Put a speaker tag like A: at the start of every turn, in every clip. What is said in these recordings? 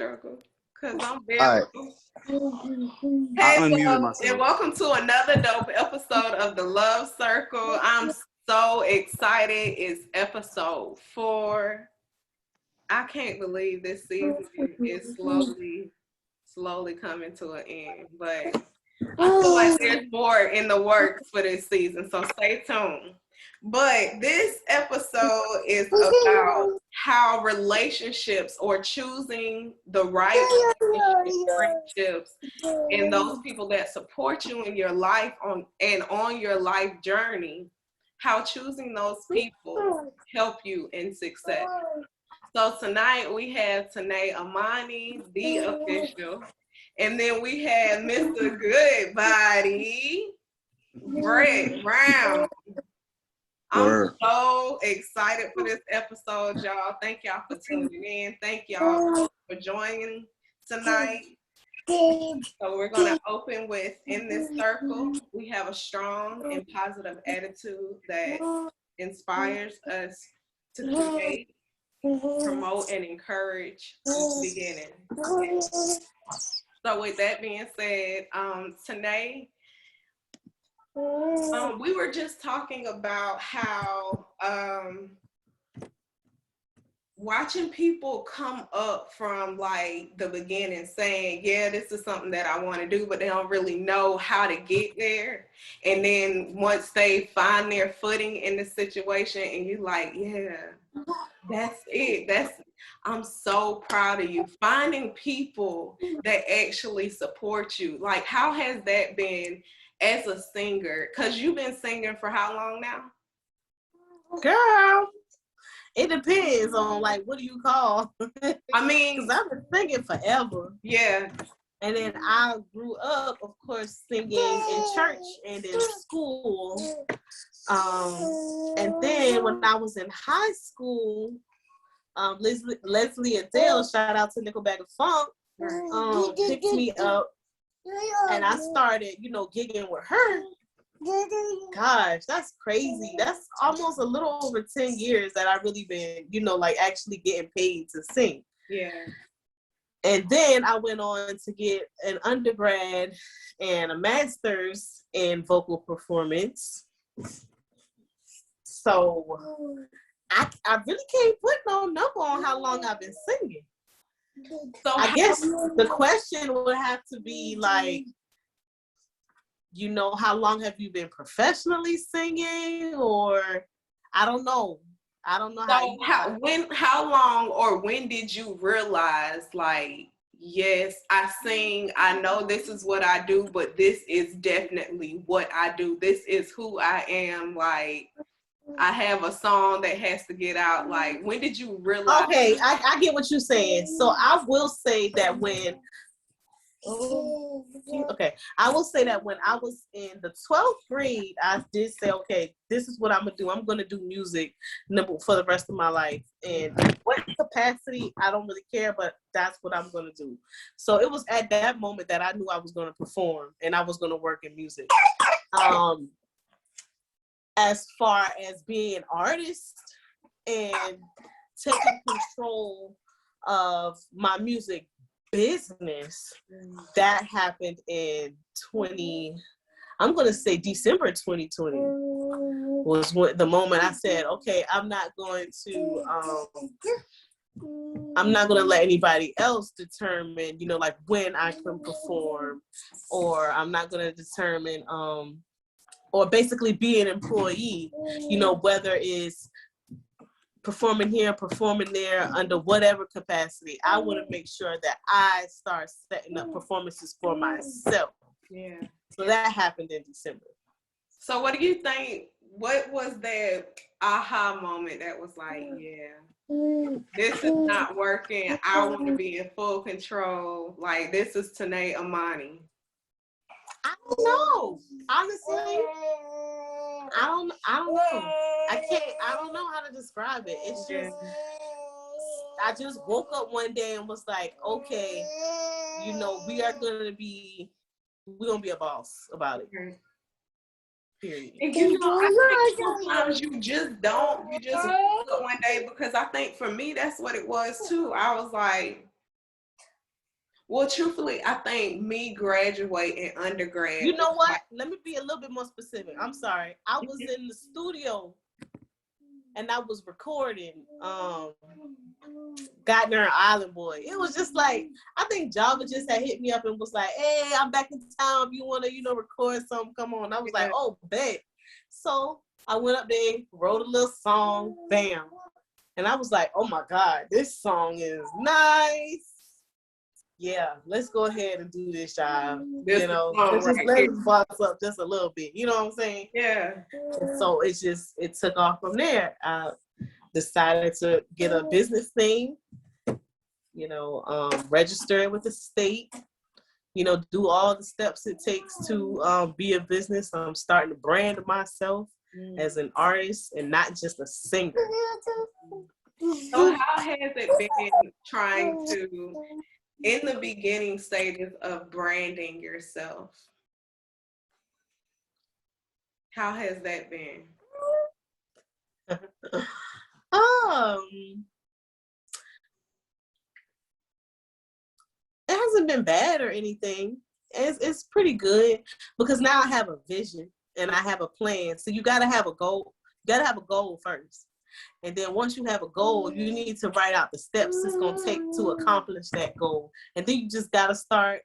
A: struggle because I'm
B: All
A: very.
B: right. I
A: Hey,
B: unmuted
A: love, and
B: myself.
A: welcome to another dope episode of the Love Circle. I'm so excited. It's episode 4. I can't believe this season is slowly coming to an end, but I feel like there's more in the works for this season, so stay tuned. But this episode is about how relationships or choosing the right friendships and those people that support you in your life on your life journey, how choosing those people help you in success. So tonight we have Tanae Amani, the official, and then we have Mr. Goodbody, Brett Brown. I'm so excited for this episode, y'all. Thank y'all for tuning in. Thank y'all for joining tonight. So we're going to open with, in this circle, we have a strong and positive attitude that inspires us to create, promote, and encourage beginning. So with that being said, Tanae, we were just talking about how watching people come up from like the beginning saying, yeah, this is something that I want to do, but they don't really know how to get there. And then once they find their footing in the situation and you like, yeah, that's it. I'm so proud of you. Finding people that actually support you. Like, how has that been as a singer? Because you've been singing for how long now?
C: Girl, it depends on like what do you call?
A: I mean,
C: because I've been singing forever.
A: Yeah.
C: And then I grew up, of course, singing in church and in school. And then when I was in high school, Leslie Adele, shout out to Nickelback and Funk, picked me up, and I started, gigging with her. Gosh, that's crazy. That's almost a little over 10 years that I've really been, like actually getting paid to sing.
A: Yeah.
C: And then I went on to get an undergrad and a master's in vocal performance. So I really can't put no number on how long I've been singing. So I guess the question would have to be like, how long have you been professionally singing? Or I don't know.
A: So how long or when did you realize like, yes, I sing, I know this is what I do, but this is definitely what I do. This is who I am. Like, I have a song that has to get out. Like, when did you realize?
C: Okay, I get what you're saying. So I will say that when I will say that when I was in the 12th grade, I did say, okay, this is what I'm gonna do. I'm gonna do music for the rest of my life. And what capacity, I don't really care, but that's what I'm gonna do. So it was at that moment that I knew I was gonna perform and I was gonna work in music. As far as being an artist and taking control of my music business, that happened in December 2020 was the moment I said, okay, I'm not going to let anybody else determine, like when I can perform, or I'm not going to determine, or basically be an employee, whether it's performing here, performing there, under whatever capacity. I want to make sure that I start setting up performances for myself.
A: Yeah.
C: So that happened in December.
A: So what do you think, what was that aha moment that was like, yeah, this is not working. I want to be in full control. Like, this is Tanae Amani.
C: I don't know. Honestly, I don't know. I don't know how to describe it. It's just, I just woke up one day and was like, okay, we're going to be a boss about it. Period.
A: And I think sometimes you just woke up one day, because I think for me, that's what it was too. I was like, Well, truthfully, I think me graduating undergrad.
C: You know what? Let me be a little bit more specific. I'm sorry. I was in the studio and I was recording Gardner Island Boy. It was just like, I think Java just had hit me up and was like, hey, I'm back in town. If you want to, record something, come on. I was like, oh, bet. So I went up there, wrote a little song, bam. And I was like, oh my God, this song is nice. Yeah, let's go ahead and do this, y'all. Let's box up just a little bit. You know what I'm saying?
A: Yeah.
C: And so it took off from there. I decided to get a business name, register it with the state, do all the steps it takes to be a business. I'm starting to brand myself as an artist and not just a singer.
A: So how has it been trying to, in the beginning stages of branding yourself? How has that been?
C: It hasn't been bad or anything. It's pretty good because now I have a vision and I have a plan. So you gotta have a goal. You gotta have a goal first. And then once you have a goal, you need to write out the steps it's gonna take to accomplish that goal. And then you just gotta start,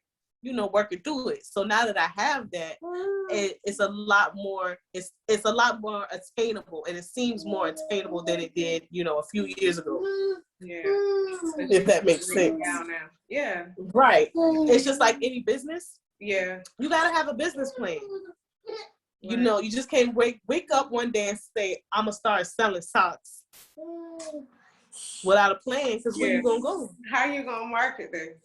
C: working through it. So now that I have that, it's a lot more, it's a lot more attainable, and it seems more attainable than it did, a few years ago.
A: Yeah.
C: If that makes sense.
A: Yeah.
C: Right. It's just like any business.
A: Yeah.
C: You gotta have a business plan. Right. You just can't wake up one day and say, I'm gonna start selling socks without a plan, because where you gonna go?
A: How you gonna market this?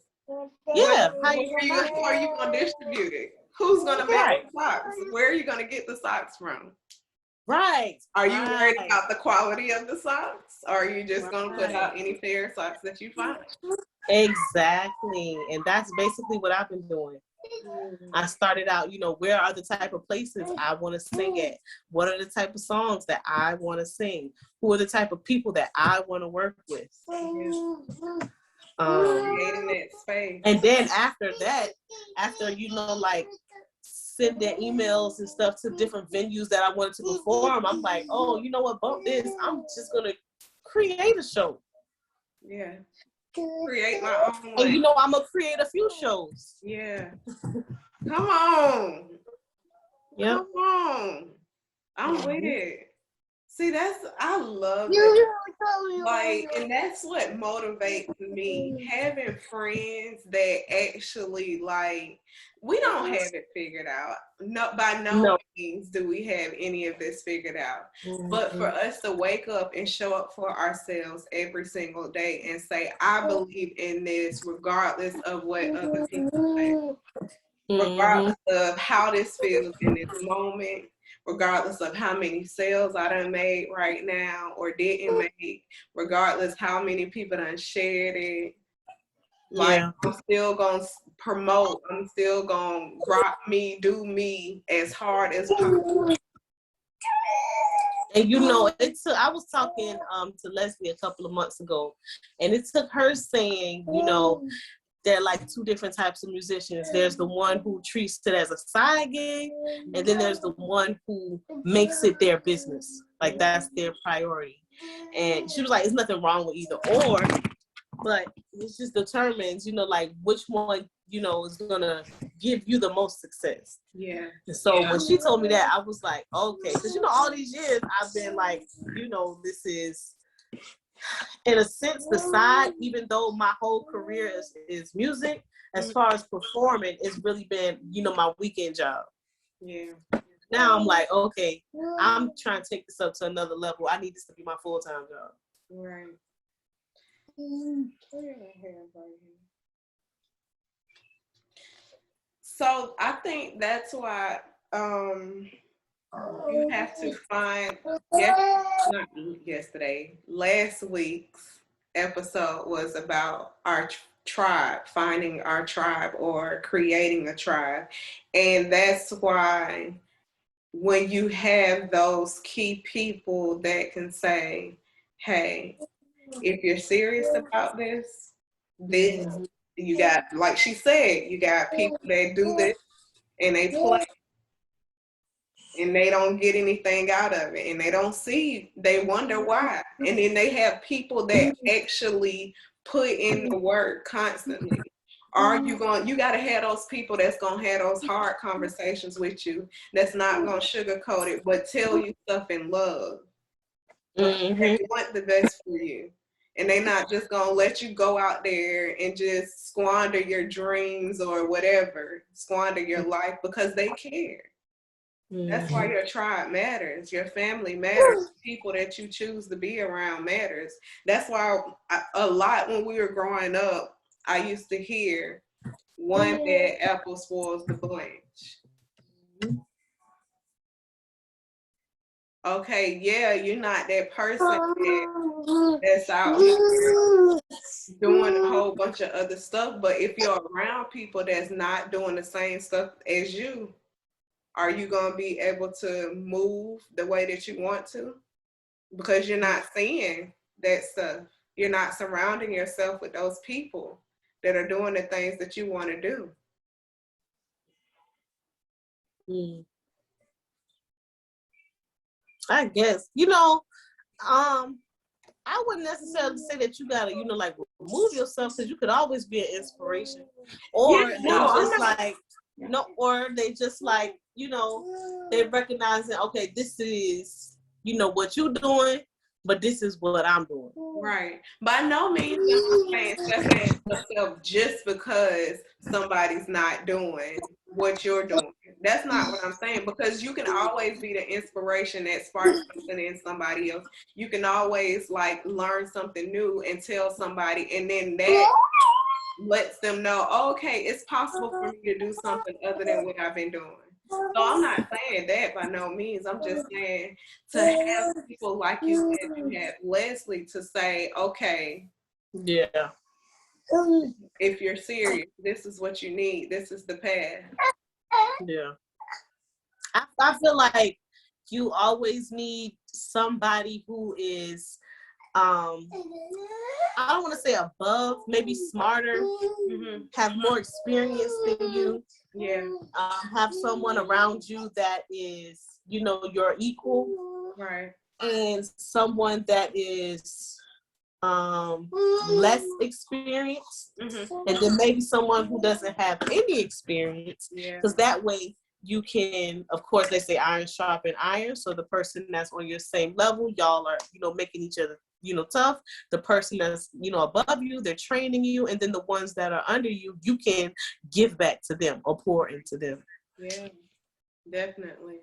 C: Yeah.
A: How are you gonna distribute it? Who's gonna make the socks? Where are you gonna get the socks from?
C: Right.
A: Are you worried about the quality of the socks? Or are you just gonna put out any pair of socks that you find?
C: Exactly. And that's basically what I've been doing. I started out, where are the type of places I want to sing at? What are the type of songs that I want to sing? Who are the type of people that I want to work with?
A: Creating that space.
C: And then after that, sending emails and stuff to different venues that I wanted to perform, I'm like, oh, you know what, bump this. I'm just going to create a show.
A: Yeah. Create my own way.
C: And I'm going to create a few shows.
A: Yeah. Come on.
C: Yep.
A: Come on. I'm with it. See, I love it. And that's what motivates me. Having friends that actually, we don't have it figured out. No, by no means do we have any of this figured out. Mm-hmm. But for us to wake up and show up for ourselves every single day and say, I believe in this, regardless of what other people say, regardless of how this feels in this moment, regardless of how many sales I done made right now or didn't make, regardless how many people done shared it. I'm still gonna promote. I'm still gonna rock me, do me as hard as possible.
C: And I was talking to Leslie a couple of months ago, and it took her saying, there are two different types of musicians. There's the one who treats it as a side gig, and then there's the one who makes it their business. That's their priority. And she was like, there's nothing wrong with either or, but it just determines, which one, is gonna give you the most success.
A: Yeah.
C: And so when she told me that, I was like, okay, because all these years I've been like, this is, in a sense, the side, even though my whole career is music, as far as performing, it's really been, my weekend job.
A: Yeah.
C: Now I'm like, okay, I'm trying to take this up to another level. I need this to be my full-time job.
A: Right. So I think that's why you have to find, last week's episode was about our tribe, finding our tribe or creating a tribe. And that's why when you have those key people that can say, hey, if you're serious about this You got, like she said, you got people that do this and they play and they don't get anything out of it and they don't see, they wonder why. And then they have people that actually put in the work constantly. Are you going, you got to have those people that's going to have those hard conversations with you, that's not going to sugarcoat it, but tell you stuff in love. They want the best for you. And they're not just going to let you go out there and just squander your dreams or whatever, squander your life, because they care. That's why your tribe matters. Your family matters. People that you choose to be around matters. That's why a lot when we were growing up, I used to hear one bad apple spoils the bunch. Okay, yeah, you're not that person that's out here doing a whole bunch of other stuff, but if you're around people that's not doing the same stuff as you, are you going to be able to move the way that you want to? Because you're not seeing that stuff. You're not surrounding yourself with those people that are doing the things that you want to do.
C: I guess, I wouldn't necessarily say that you gotta, like remove yourself, because you could always be an inspiration. Or they just like, they recognizing, okay, this is, what you're doing, but this is what I'm doing.
A: Right. By no means am I saying second yourself just because somebody's not doing what you're doing. That's not what I'm saying, because you can always be the inspiration that sparks something in somebody else. You can always like learn something new and tell somebody, and then that lets them know, okay, it's possible for me to do something other than what I've been doing. So I'm not saying that by no means. I'm just saying to have people like you said, you had Leslie, to say, okay,
C: yeah,
A: if you're serious, this is what you need. This is the path.
C: Yeah. I feel like you always need somebody who is, I don't want to say above, maybe smarter, have more experience than you.
A: Yeah.
C: Have someone around you that is, your equal.
A: Right.
C: And someone that is less experienced. And then maybe someone who doesn't have any experience. Because that way you can, of course, they say iron sharpen iron. So the person that's on your same level, y'all are, making each other, tough. The person that's, above you, they're training you. And then the ones that are under you, you can give back to them or pour into them.
A: Yeah, definitely.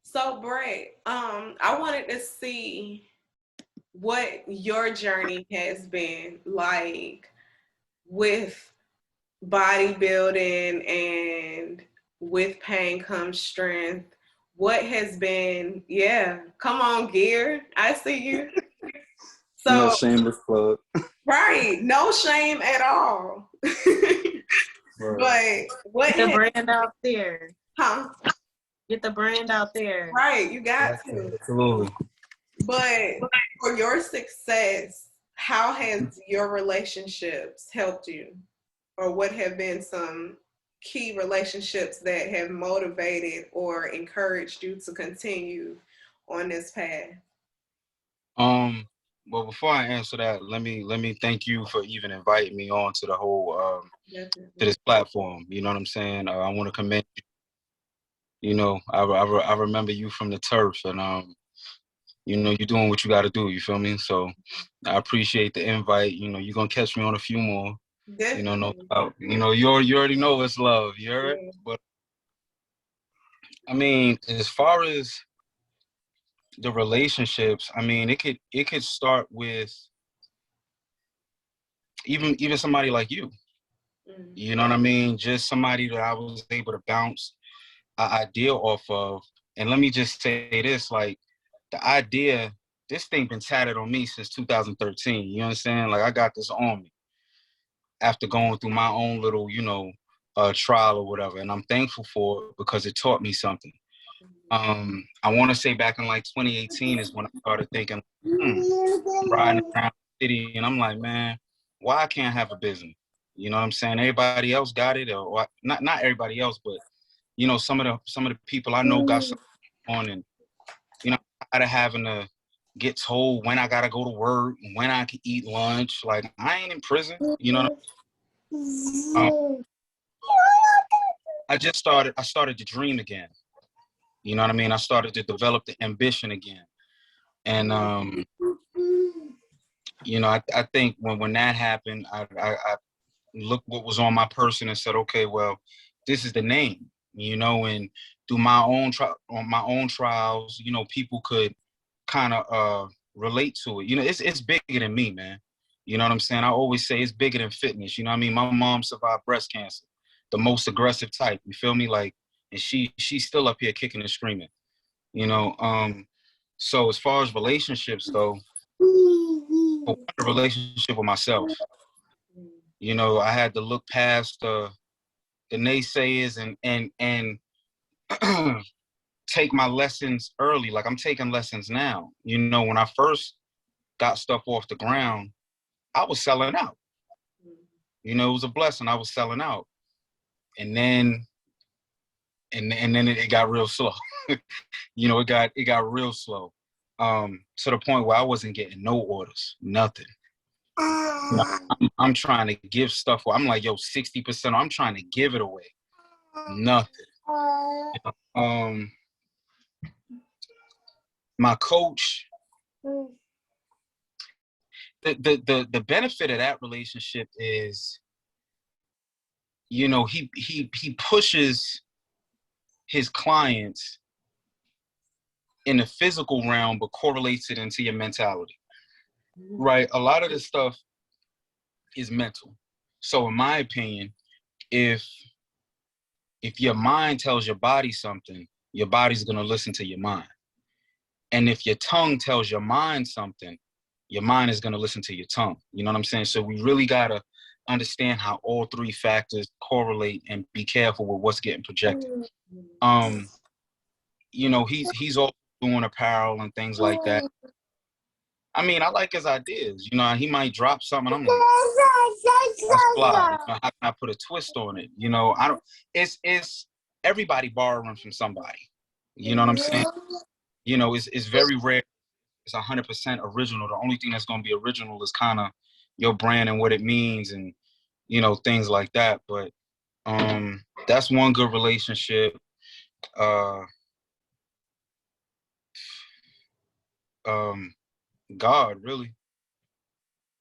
A: So Brett, I wanted to see what your journey has been like with bodybuilding and with pain comes strength. What has been, come on, Gear. I see you. So
B: no shameless plug.
A: Right, no shame at all. But what
C: the brand out there?
A: Huh?
C: Get the brand out there.
A: Right, you got to.
B: Absolutely.
A: But for your success, how has your relationships helped you? Or what have been some key relationships that have motivated or encouraged you to continue on this path?
B: Well, before I answer that, let me thank you for even inviting me on to the whole to this platform. You know what I'm saying? I want to commend you. I remember you from the turf, and you're doing what you got to do. You feel me? So I appreciate the invite. You're gonna catch me on a few more.
A: Definitely.
B: No doubt. You already know it's love. You heard? Yeah. But I mean, as far as the relationships, I mean, it could start with even somebody like you. You know what I mean? Just somebody that I was able to bounce an idea off of. And let me just say this, like, the idea, this thing been tatted on me since 2013. You understand? Like, I got this on me after going through my own little, trial or whatever. And I'm thankful for it because it taught me something. I want to say back in like 2018 is when I started thinking, riding around the city, and I'm like, man, why I can't have a business? You know what I'm saying? Everybody else got it, or not everybody else, but you know, some of the people I know got something on, and you know, out of having to get told when I gotta go to work, when I can eat lunch. Like, I ain't in prison, you know. I started to dream again. You know what I mean? I started to develop the ambition again. And you know, I think when that happened, I looked what was on my person and said, okay, well, this is the name, you know, and through my own trials, you know, people could kind of relate to it. You know, it's bigger than me, man. You know what I'm saying? I always say it's bigger than fitness. You know what I mean? My mom survived breast cancer, the most aggressive type. You feel me? Like, and she's still up here kicking and screaming. You know, so as far as relationships though, a relationship with myself. You know, I had to look past the naysayers and take my lessons early. Like, I'm taking lessons now. You know, when I first got stuff off the ground, I was selling out. You know, it was a blessing. I was selling out. And then it got real slow. You know, it got real slow. To the point where I wasn't getting no orders, nothing. You know, I'm trying to give stuff. I'm like, yo, 60%. I'm trying to give it away. Nothing. My coach, the benefit of that relationship is, you know, he pushes his clients in the physical realm, but correlates it into your mentality, right? A lot of this stuff is mental. So in my opinion, if your mind tells your body something, your body's going to listen to your mind. And if your tongue tells your mind something, your mind is going to listen to your tongue. You know what I'm saying? So we really got to understand how all three factors correlate and be careful with what's getting projected. You know, he's all doing apparel and things like that. I mean, I like his ideas. You know, he might drop something. I'm like, that's fly. You know, how can I put a twist on it? You know, I don't. It's everybody borrowing from somebody. You know what I'm saying? You know, it's very rare. It's 100% original. The only thing that's going to be original is kind of your brand and what it means, and you know, things like that. But that's one good relationship. God, really.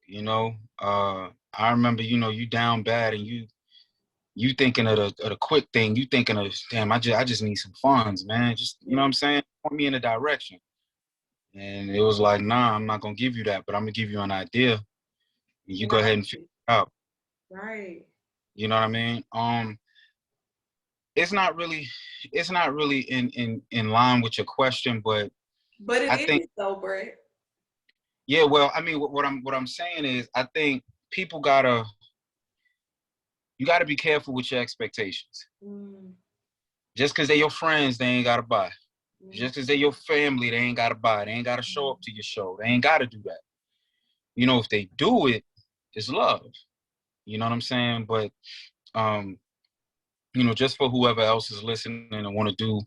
B: You know, I remember, you know, you down bad and you thinking of the quick thing. You thinking of, damn, I just need some funds, man. Just, you know what I'm saying? Point me in a direction. And it was like, nah, I'm not gonna give you that, but I'm gonna give you an idea. You go ahead and figure it out.
A: Right.
B: You know what I mean? It's not really in line with your question, but
A: I think so, Brett.
B: Yeah, well, I mean, what I'm saying is, I think people you gotta be careful with your expectations. Just because they're your friends, they ain't gotta buy. Just because they're your family, they ain't gotta buy. They ain't gotta show up to your show. They ain't gotta do that. You know, if they do it, it's love. You know what I'm saying? But you know, just for whoever else is listening and want to do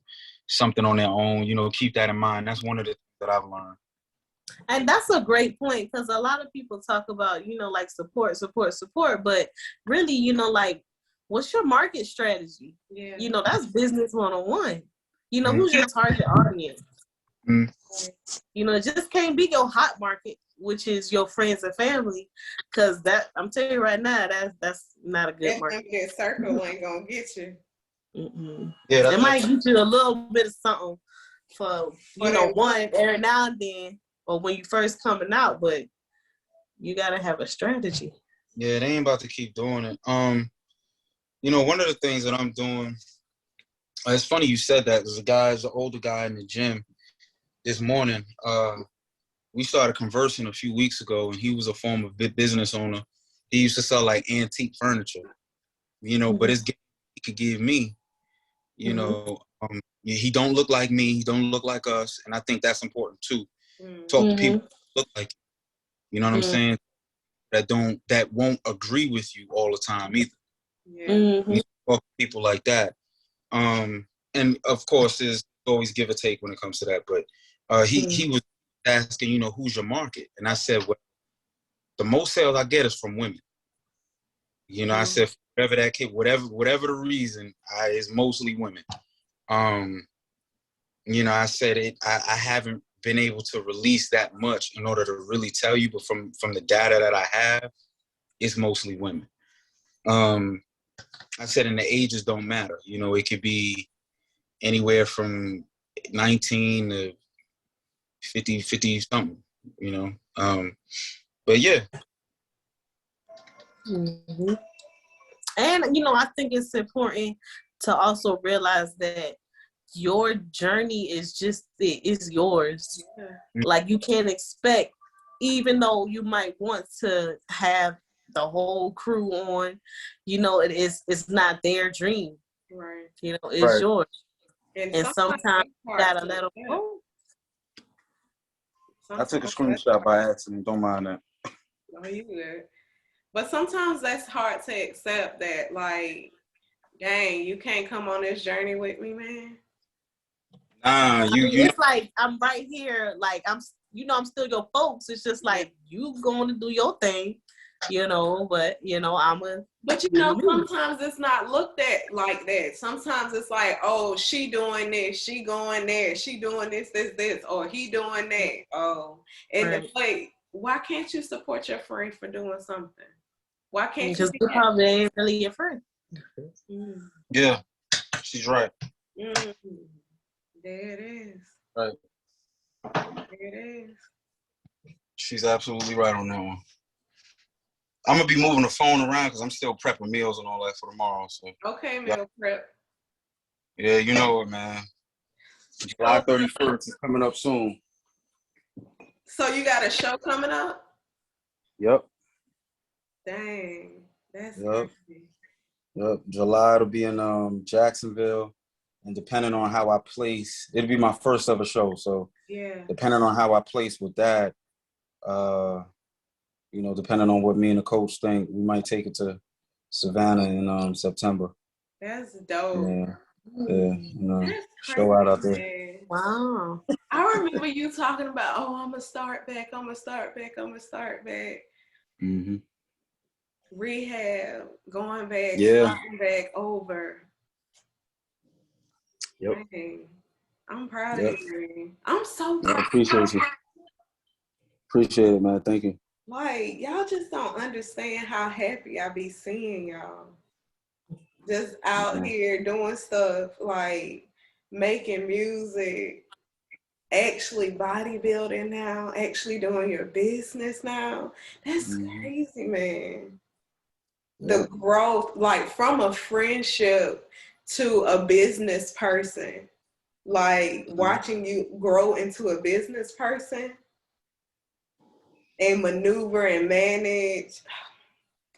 B: something on their own, you know, keep that in mind. That's one of the things that I've learned.
C: And that's a great point, because a lot of people talk about, you know, like support, but really, you know, like, what's your market strategy?
A: Yeah.
C: You know, that's business 101. You know, who's your target audience? You know, it just can't be your hot market, which is your friends and family, because that, I'm telling you right now, that's not a good market.
A: That circle ain't gonna get you.
B: Yeah,
C: it might get you a little bit of something for you know, one every now and then, or when you first coming out, but you gotta have a strategy.
B: Yeah, they ain't about to keep doing it. You know, one of the things that I'm doing, it's funny you said that. There's an older guy in the gym this morning. We started conversing a few weeks ago, and he was a former business owner. He used to sell like antique furniture, you know, but it's he could give me, you know, he don't look like me. He don't look like us. And I think that's important too. Talk to people who look like, you know what I'm saying? that won't agree with you all the time either.
A: Yeah.
C: Mm-hmm.
B: You talk to people like that. And of course, there's always give or take when it comes to that. But he was asking, you know, who's your market? And I said, well, the most sales I get is from women. You know, I said, whatever that kid, whatever the reason, it's mostly women. You know, I said it. I haven't been able to release that much in order to really tell you, but from the data that I have, it's mostly women. I said, and the ages don't matter. You know, it could be anywhere from 19 to 50 something, you know. But yeah.
C: Mm-hmm. And, you know, I think it's important to also realize that your journey is just it's yours.
A: Yeah.
C: Like, you can't expect, even though you might want to have the whole crew on, you know, it's not their dream.
A: Right.
C: You know, it's yours. And sometimes you gotta let them go.
B: I took a screenshot by accident. Don't mind that.
A: Oh, you good. But sometimes that's hard to accept that, like, dang, you can't come on this journey with me, man.
B: Nah,
C: I mean, it's like, I'm right here. Like, I'm still your folks. It's just like, you going to do your thing, you know, but, you know,
A: But, you know, sometimes it's not looked at like that. Sometimes it's like, oh, she doing this, she going there, she doing this, or he doing that. Oh, and right. Like, why can't you support your friend for doing something? Why can't
C: you? Because they probably ain't really your friend.
B: Yeah, she's right.
A: There it is.
B: Right.
A: There it is.
B: She's absolutely right on that one. I'm gonna be moving the phone around because I'm still prepping meals and all that for tomorrow. So
A: okay, meal prep.
B: Yeah, you know it, man. July 31st is coming up soon.
A: So you got a show coming up?
B: Yep.
A: Dang, that's
B: crazy. Yep. July it'll be in Jacksonville, and depending on how I place, it'll be my first ever show. So
A: yeah,
B: depending on how I place with that, you know, depending on what me and the coach think, we might take it to Savannah in September.
A: That's dope.
B: Yeah, you know, show out there.
A: Man.
C: Wow.
A: I remember you talking about, oh, I'm gonna start back.
B: Mm-hmm.
A: Rehab, going back, starting back over.
B: Yep.
A: Dang. I'm proud of you. I'm so proud.
B: I appreciate you. Appreciate it, man. Thank you.
A: Like, y'all just don't understand how happy I be seeing y'all. Just out here doing stuff, like making music, actually bodybuilding now, actually doing your business now. That's crazy, man. The growth, like from a friendship to a business person, like watching you grow into a business person and maneuver and manage.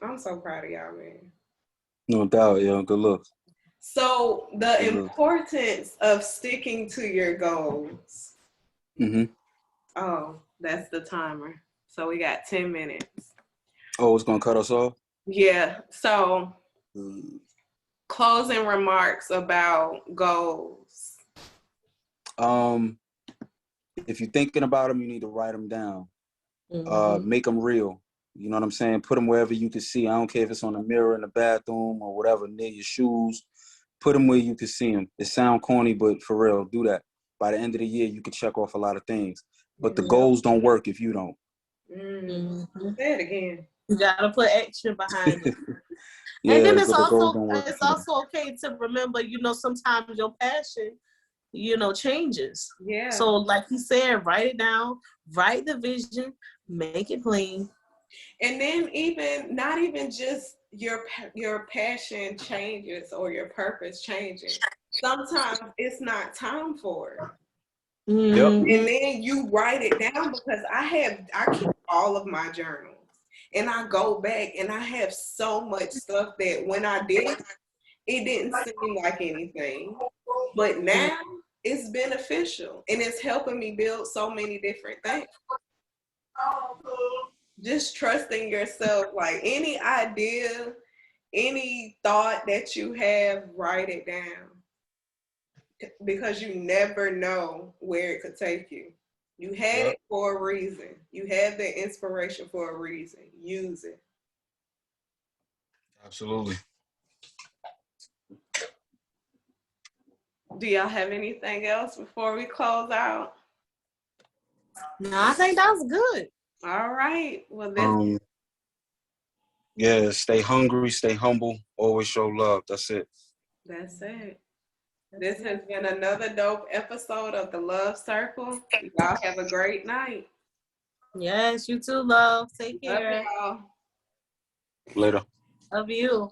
A: I'm so proud of y'all, man.
B: No doubt, yo. Good luck.
A: So the importance of sticking to your goals. Oh, that's the timer. So we got 10 minutes.
B: Oh, it's gonna cut us off?
A: Yeah. So closing remarks about goals.
B: If you're thinking about them, you need to write them down. Make them real. You know what I'm saying? Put them wherever you can see. I don't care if it's on the mirror in the bathroom or whatever, near your shoes. Put them where you can see them. It sound corny, but for real, do that. By the end of the year, you can check off a lot of things. But the goals don't work if you don't.
A: Say it again.
C: You gotta put action behind it. And then it's also okay to remember, you know, sometimes your passion, you know, changes.
A: Yeah.
C: So like you said, write it down, write the vision, make it plain.
A: And then not even just your passion changes or your purpose changes. Sometimes it's not time for it. And then you write it down, because I keep all of my journals, and I go back and I have so much stuff that when I did, it didn't seem like anything, but now it's beneficial and it's helping me build so many different things. just trusting yourself. Like any idea, any thought that you have, write it down. Because you never know where it could take you. You had it for a reason. You had the inspiration for a reason. Use it.
B: Absolutely.
A: Do y'all have anything else before we close out?
C: No, I think that was good.
A: All right. Well, this.
B: Yeah, stay hungry, stay humble, always show love. That's it.
A: That's it. This has been another dope episode of the Love Circle. Y'all have a great night.
C: Yes, you too, love. Take care.
A: Love y'all.
B: Later.
C: Love you.